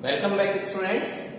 Welcome back, students.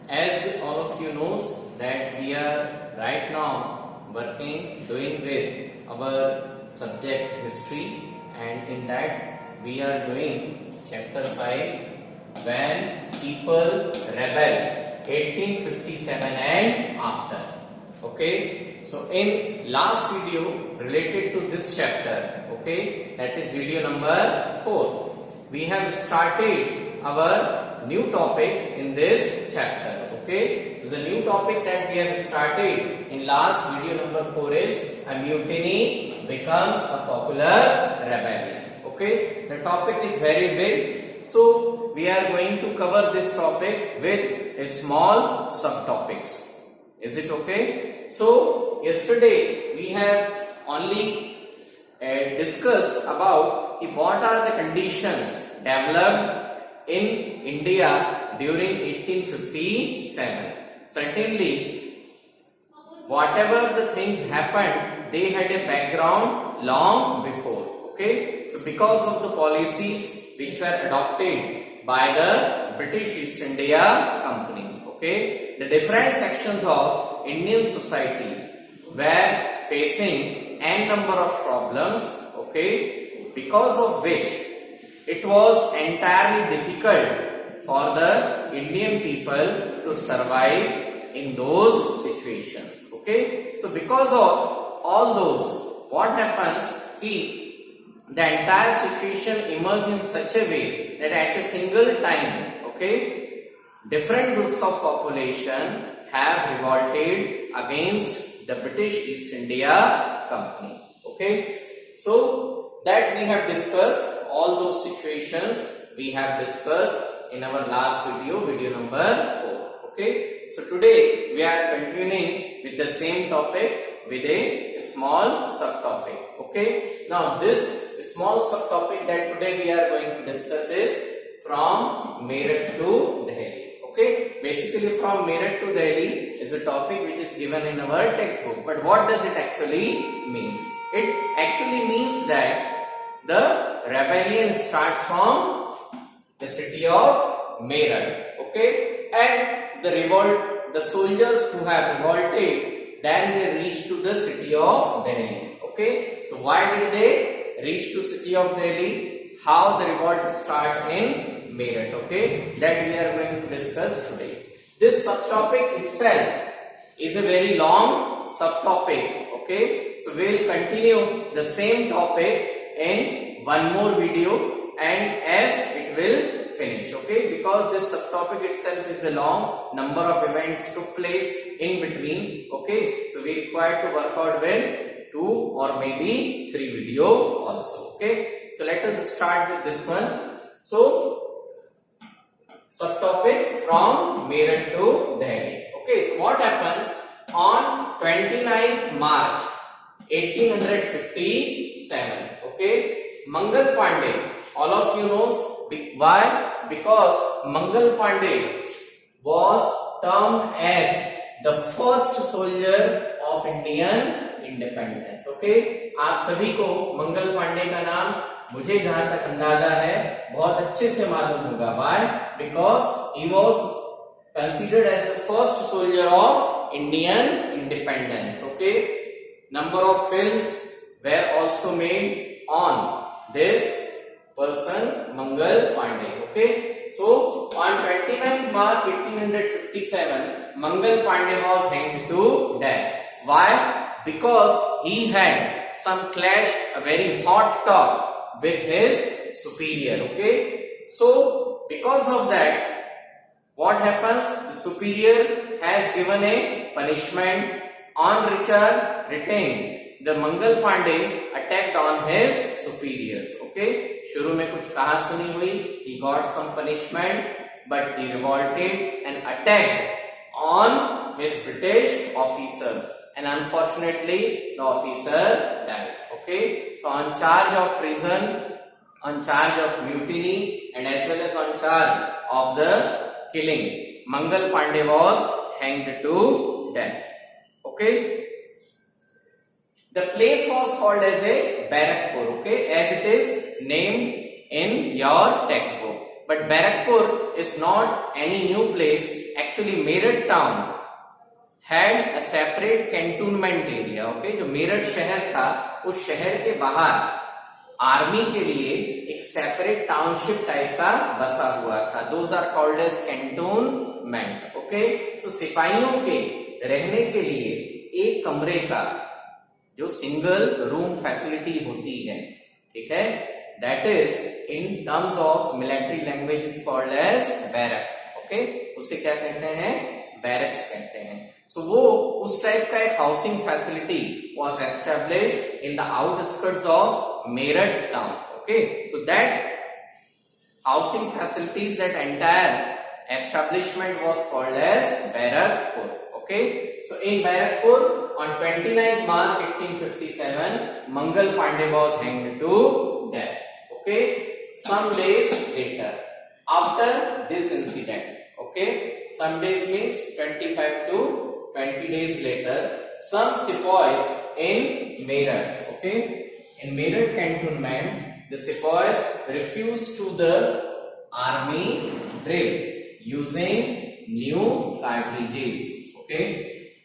As all of you knows that we are right now doing with our subject history, and in that we are doing chapter 5 when people rebel 1857 and after. Okay, so in last video related to this chapter, okay, that is video number 4, we have started our new topic in this chapter. Okay, so the new topic that we have started in last video number 4 is a mutiny becomes a popular rebellion. Okay, the topic is very big, so we are going to cover this topic with a small subtopics. Is it okay? So yesterday we have only discussed about what are the conditions developed in India during 1857. Certainly, whatever the things happened, they had a background long before. Okay, so because of the policies which were adopted by the British East India Company, okay, the different sections of Indian society were facing n number of problems. Okay, because of which it was entirely difficult for the Indian people to survive in those situations. Okay, so because of all those, what happens? The entire situation emerged in such a way that at a single time, okay, different groups of population have revolted against the British East India Company. Okay, so that we have discussed. All those situations we have discussed in our last video number 4. Okay, so today we are continuing with the same topic with a small subtopic. Okay, now this small subtopic that today we are going to discuss is from Meerut to Delhi. Okay, basically from Meerut to Delhi is a topic which is given in our textbook, but what does it actually mean? It actually means that the rebellion starts from the city of Meerut, okay, and the soldiers who have revolted, then they reach to the city of Delhi. Okay, so why did they reach to city of Delhi? How the revolt start in Meerut? Okay, that we are going to discuss today. This subtopic itself is a very long subtopic. Okay, so we will continue the same topic in one more video and as it will finish. Okay, because this subtopic itself is a long number of events took place in between. Okay, so we require to work out with 2 or maybe 3 video also. Okay, so let us start with this one. So subtopic from Meerut to Delhi. Okay, so what happens on 29th March 1857? Okay, Mangal Pandey, all of you knows why? Because Mangal Pandey was termed as the first soldier of Indian independence. Okay, आप सभी को मंगल पांडे का नाम मुझे जहां तक अंदाजा है बहुत अच्छे से मालूम होगा. Why? Because he was considered as the first soldier of Indian independence. Okay, number of films were also made on this person Mangal Pandey. Okay, so on 29th March 1857, Mangal Pandey was hanged to death. Why? Because he had some clash, a very hot talk with his superior. Okay, so because of that, what happens? The superior has given a punishment. On return, the Mangal Pandey attacked on his superiors. Okay, शुरू में कुछ कहा सुनी हुई, he got some punishment, but he revolted and attacked on his British officers, and unfortunately the officer died. Okay, so on charge of treason, on charge of mutiny, and as well as on charge of the killing, Mangal Pandey was hanged to death. Okay, the place was called as a Barakpur. Okay, as it is named in your textbook. But Barakpur is not any new place. Actually, Meerut town had a separate cantonment area. Okay, जो मेरठ शहर था, उस शहर के बाहर army के लिए एक सेपरेट टाउनशिप टाइप का बसा हुआ था. Those are called as cantonment. Okay, so सिपाहियों के रहने के लिए एक कमरे का जो सिंगल रूम फैसिलिटी होती है, ठीक है, that is in terms of military language is called as barrack. Okay, उसे क्या कहते हैं? बैरक्स कहते हैं. So वो उस टाइप का एक housing facility was established in the outskirts of Meerut town. Okay, so that housing facilities, that entire establishment was called as Barakpur. Okay, so in Barakpur on 29th March 1857, Mangal Pandey was hanged to death. Okay, some days later after this incident. Okay, some days means 25 to 20 days later, some sepoys in Meerut, okay, in Meerut cantonment, the sepoys refused to the army drill using new cartridges. Okay,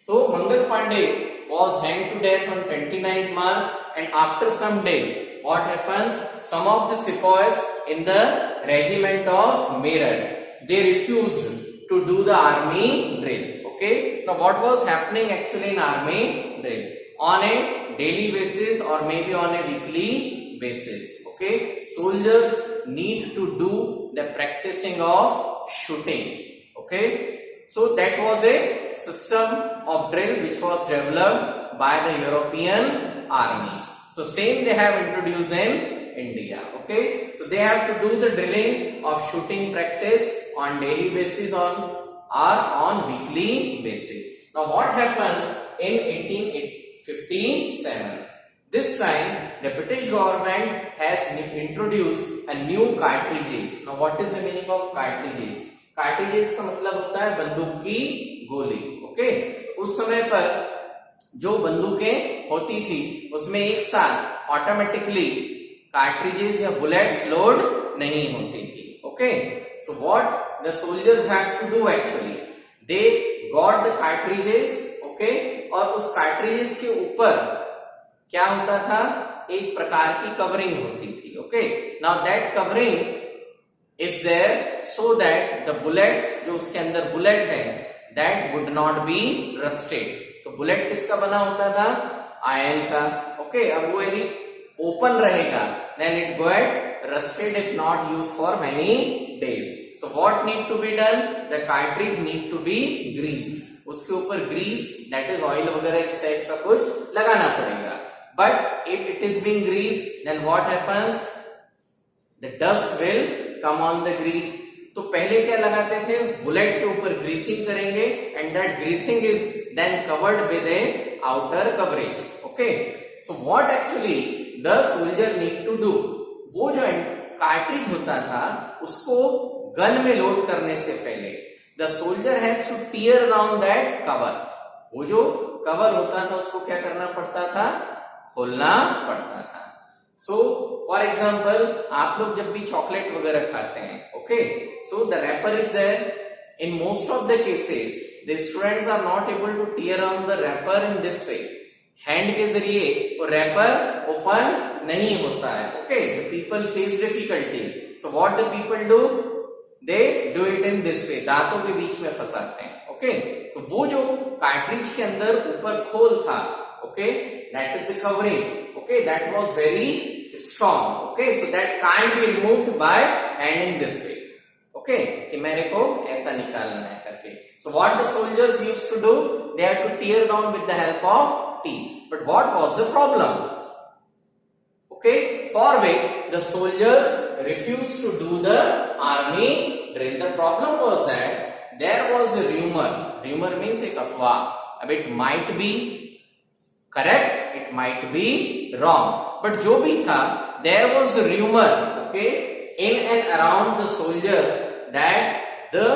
so Mangal Pandey was hanged to death on 29th March, and after some days, what happens? Some of the sepoys in the regiment of Meerut, they refused to do the army drill. Okay, now what was happening actually in army drill? On a daily basis or maybe on a weekly basis. Okay, soldiers need to do the practicing of shooting. Okay, so that was a system of drill which was developed by the European armies. So same they have introduced in India. Okay, so they have to do the drilling of shooting practice on daily basis or on weekly basis. Now what happens in 1857? This time the British government has introduced a new cartridges. Now what is the meaning of cartridges? Cartridges का मतलब होता है बंदूक की गोली. Okay, उस समय पर जो बंदूकें होती थी उसमें एक साथ ऑटोमेटिकली cartridges या bullets लोड नहीं होती थी. Okay, so what the soldiers have to do actually? They got the cartridges. Okay, और उस cartridges के ऊपर क्या होता था? एक प्रकार की कवरिंग होती थी. Okay, now that covering is there so that the bullets, जो उसके अंदर bullet है, that would not be rusted. तो bullet किसका बना होता था? आयरन का. Okay, अब वो यदि ओपन रहेगा then it got rusted if not used for many days. So what need to be done? The cartridge need to be greased. उसके ऊपर grease, that is oil वगैरह इस टाइप का कुछ लगाना पड़ेगा. But if it is being greased, then what happens? The dust will come on the grease. तो पहले क्या लगाते थे? उस बुलेट के ऊपर ग्रीसिंग करेंगे and that greasing is then covered with a outer coverage. Okay, so what actually the soldier need to do? वो जो कार्ट्रिज होता था उसको गन में लोड करने से पहले the soldier has to tear down that cover. वो जो कवर होता था उसको क्या करना पड़ता था? खोलना पड़ता था. So for example, आप लोग जब भी चॉकलेट वगैरह खाते हैं, okay, so the wrapper is there. In most of the cases, the students are not able to tear down the wrapper in this way. Hand के जरिए वो रैपर ओपन नहीं होता है. Okay, the people face difficulties. So what the people do? They do it in this वे, दांतों के बीच में फंसाते हैं. ओके, तो वो जो कार्ट्रिज के अंदर ऊपर खोल था, okay, that is the covering. Okay, that was very strong. Okay, so that can't be removed by hand in this way. Okay, कि मेरे को ऐसा निकालना है करके. So what the soldiers used to do? They had to tear down with the help of teeth. But what was the problem? Okay, for which the soldiers refused to do the army drill. The problem was that there was a rumor. Rumor means एक अफवाह. अब it might be correct, it might be wrong. But जो भी था, there was a rumor, okay, in and around the soldiers that the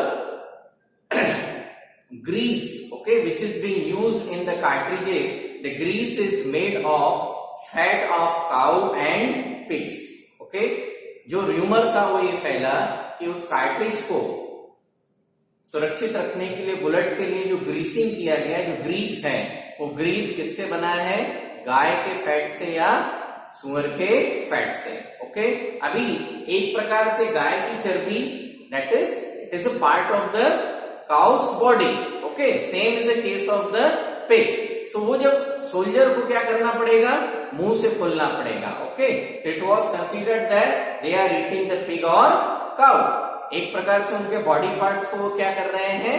grease, okay, which is being used in the cartridges, the grease is made of fat of cow and pigs. Okay, जो rumor था वो ये फैला कि उस cartridge को सुरक्षित रखने के लिए बुलेट के लिए जो ग्रीसिंग किया गया, जो ग्रीस है, वो ग्रीस किससे बना है? गाय के फैट से या सुअर के फैट से। ओके, अभी एक प्रकार से गाय की चर्बी, that is it is a part of the cow's body. Okay, same is a case of the pig. So वो जब सोल्जर को क्या करना पड़ेगा? मुंह से खोलना पड़ेगा। Okay, it was considered that they are eating the pig और काउ। एक प्रकार से उनके बॉडी पार्ट्स को वो क्या कर रहे हैं?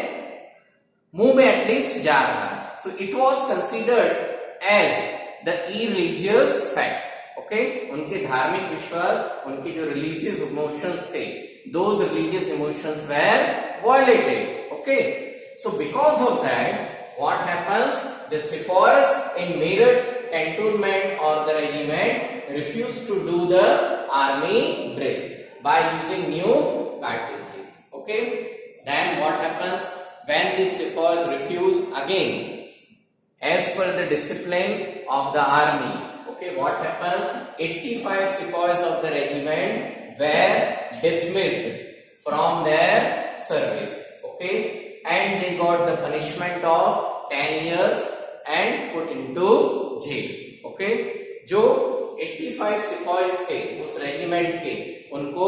मुंह में एटलीस्ट जा रहा है। So it was considered as the irreligious fact. Okay, उनके धार्मिक विश्वास, उनके जो रिलीजियस इमोशंस थे, those religious emotions were violated. Okay, so because of that what happens? The sepoys in meerut cantonment or the regiment refused to do the army drill by using new cartridges. Okay, then what happens when the sepoys refuse again as per the discipline of the army? Okay, what happens? 85 sepoys of the regiment were dismissed from their service. Okay, and they got the punishment of 10 years and put into jail. Okay, जो 85 सिपाहीज थे उस regiment के, उनको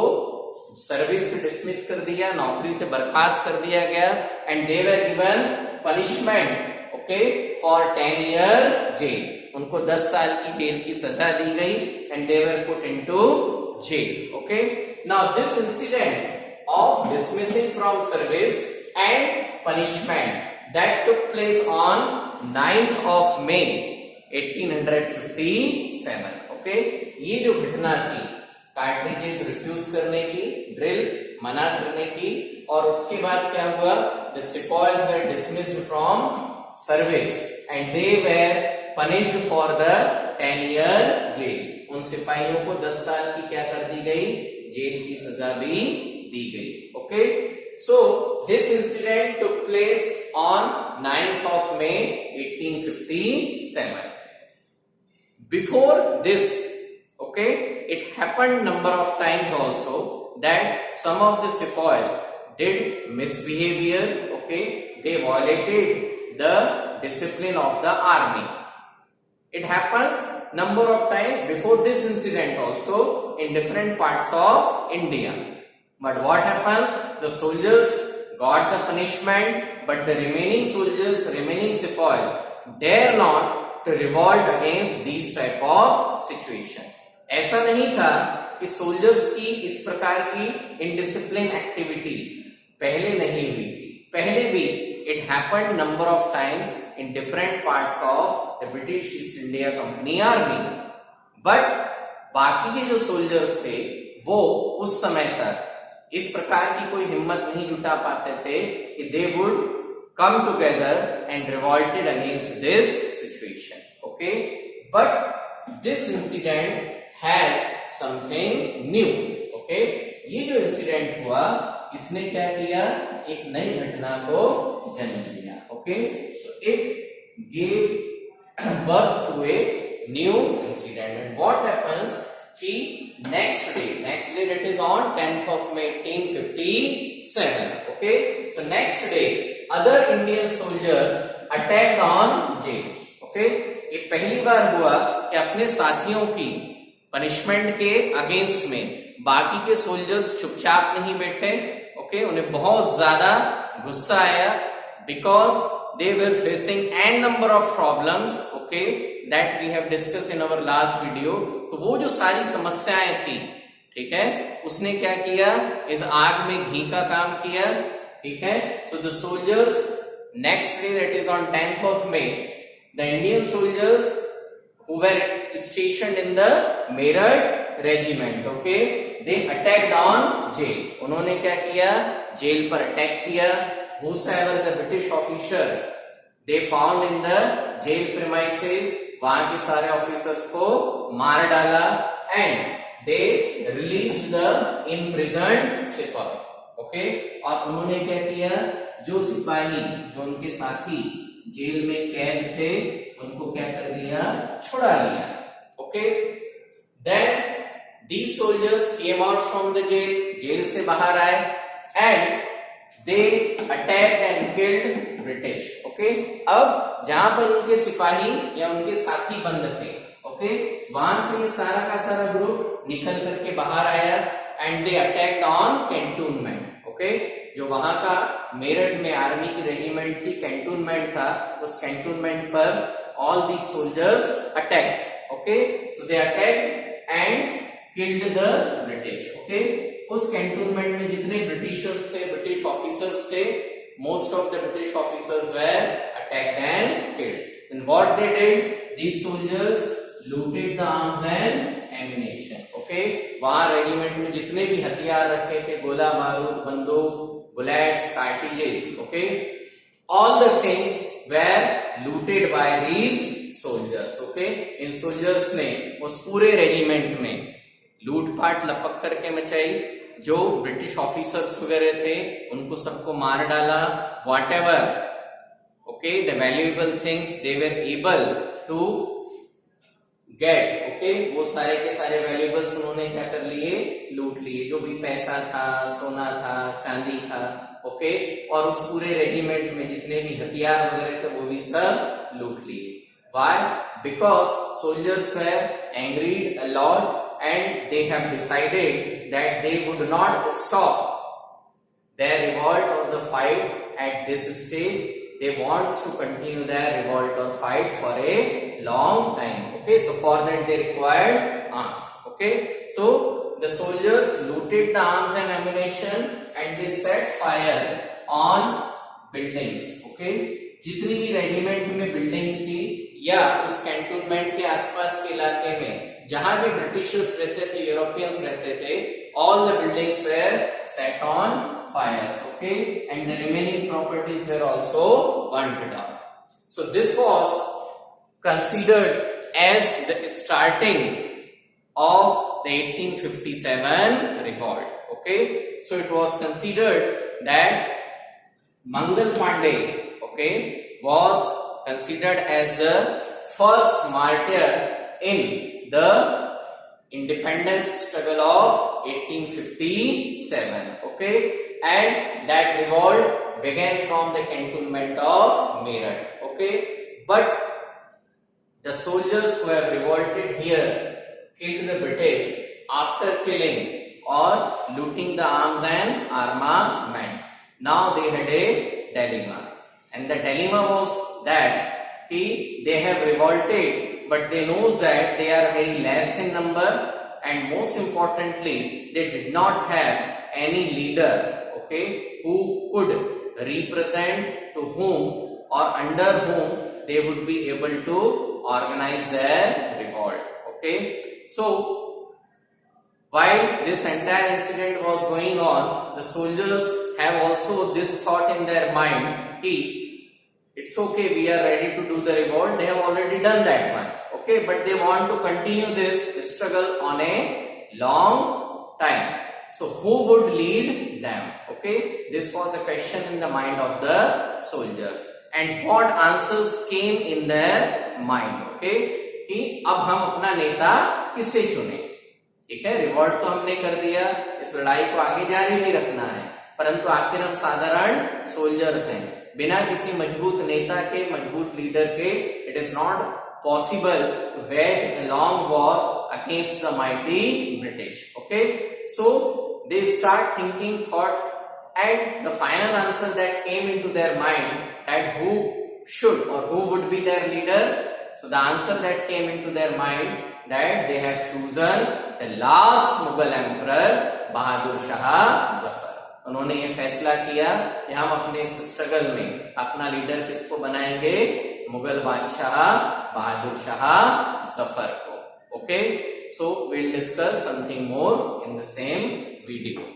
service से dismiss कर दिया, नौकरी से बर्खास्त कर दिया गया, and they were given punishment, okay, for 10 year jail. उनको 10 साल की जेल की सजा दी गई, and they were put into jail. Okay, now this incident of dismissing from service and punishment that took place on 9th of May 1857. Okay, ये जो घटना थी कार्ट्रिजेस रिफ्यूज करने की, ड्रिल मना करने की, और उसके बाद क्या हुआ? The sepoys were dismissed from service and they were punished for the 10-year jail. उन सिपाहियों को 10 साल की क्या कर दी गई? जेल की सजा भी दी गई। Okay, so this incident took place on 9th of May 1857. Before this, okay, it happened number of times also that some of the sepoys did misbehavior. Okay, they violated the discipline of the army. It happens number of times before this incident also in different parts of India. But what happens? The soldiers got the punishment, but the remaining soldiers, remaining sepoys, dare not to revolt against these type of situation. ऐसा नहीं था कि soldiers की इस प्रकार की indiscipline activity पहले नहीं हुई थी। पहले भी it happened number of times in different parts of the British east India company army. But बाकी के जो सोल्जर्स थे वो उस समय तक इस प्रकार की कोई हिम्मत नहीं जुटा पाते थे कि they would come together and revolted against this situation. Okay, but this incident has something new. Okay, ये जो इंसिडेंट हुआ इसने क्या किया? एक नई घटना को जन्म दिया। Okay, so it gave birth to a new incident. And what happens? कि next day that is on 10th of May 1857. Okay, so next day other Indian soldiers attacked on jail. Okay, ये पहली बार हुआ कि अपने साथियों की punishment के against में बाकी के सोल्जर्स चुपचाप नहीं बैठे। ओके, उन्हें बहुत ज्यादा गुस्सा आया because they were facing n number of problems, okay, that we have discussed in our last video. तो वो जो सारी समस्याएं थी, ठीक है, उसने क्या किया? इस आग में घी का काम किया। ठीक है, so the soldiers next day, that is on 10th of May, the Indian soldiers who were stationed in the meerut regiment, okay, they attacked on jail. उन्होंने क्या किया? जेल पर अटैक किया। Whosoever the British officers they found in the jail premises, वहां के सारे officers को मार डाला, and they released the imprisoned सिपाही। ओके, और उन्होंने क्या किया? जो सिपाही, जो उनके साथी जेल में कैद थे, उनको क्या कर दिया? छुड़ा लिया। Okay, then these soldiers came out from the jail. Jail से बाहर आए and they attacked and killed British. Okay, अब जहां पर उनके सिपाही या उनके साथी बंद थे, ओके, वहां से ये सारा का सारा ग्रुप निकल करके बाहर आया and they attacked on cantonment. Okay, जो वहां का मेरठ में आर्मी की रेजिमेंट थी, कैंटोनमेंट था, उस कैंटोनमेंट पर all the soldiers attack. Okay, so they attacked and killed the British. Okay, उस कैंटोनमेंट में जितने ब्रिटिशर्स थे, ब्रिटिश ऑफिसर्स थे, most of the British officers were attacked and killed. And what they did, these soldiers looted the arms and ammunition. Okay, वहां regiment में जितने भी हथियार रखे थे, गोला बारूद, बंदूक, bullets, cartridges, okay, all the things were looted by these soldiers। Okay, in soldiers ने उस पूरे रेजिमेंट में लूटपाट लपक करके मचाई। जो ब्रिटिश ऑफिसर्स वगैरह थे उनको सबको मार डाला। whatever, okay, the valuable things they were able to get, okay, वो सारे के सारे वैल्यूएबल्स उन्होंने क्या कर लिए, लूट लिए। जो भी पैसा था, सोना था, चांदी था, ओके, और उस पूरे रेजिमेंट में जितने भी हथियार वगैरह थे वो भी सब लूट लिए। Why? Because soldiers were angry a lot and they have decided that they would not stop their revolt or the fight at this stage. They wants to continue their revolt or fight for a long time. Okay, so for that they required arms. Okay, so the soldiers looted the arms and ammunition and they set fire on buildings. Okay, जितनी भी regiment में buildings थी या उस cantonment के आसपास के इलाके में जहां भी ब्रिटिशर्स रहते थे, यूरोपियंस रहते थे, all the buildings were set on fires, okay, and the remaining properties were also burnt down. So this was considered as the starting of the 1857 revolt. Okay, so it was considered that Mangal Pandey, okay, was considered as the first martyr in the independence struggle of 1857. Okay, and that revolt began from the cantonment of Meerut. Okay, but the soldiers who have revolted here killed the British after killing or looting the arms and armament. Now they had a dilemma, and the dilemma was that they have revolted, but they know that they are very less in number, and most importantly, they did not have any leader, okay, who could represent to whom or under whom they would be able to organize their revolt. Okay, so while this entire incident was going on, the soldiers have also this thought in their mind, it's okay, we are ready to do the revolt. They have already done that one. Okay, but they want to continue this struggle on a long time. So who would lead them? Okay, this was a question in the mind of the soldiers. And what answers came in their mind? Okay, कि अब हम अपना नेता किसे चुने? ठीक है, revolt तो हमने कर दिया, इस लड़ाई को आगे जारी नहीं रखना है, परंतु आखिर हम साधारण सोल्जर्स हैं, बिना किसी मजबूत नेता के, मजबूत लीडर के, it is not possible to wage a long war against the mighty British. Okay, so they start thinking thought and the final answer that came into their mind that who should or who would be their leader. So the answer that came into their mind that they have chosen the last Mughal emperor Bahadur Shah Zafar. उन्होंने ये फैसला किया कि हम अपने इस struggle में अपना लीडर किसको बनाएंगे? मुगल बादशाह बहादुर शाह जफर को. Okay, so we'll discuss something more in the same video.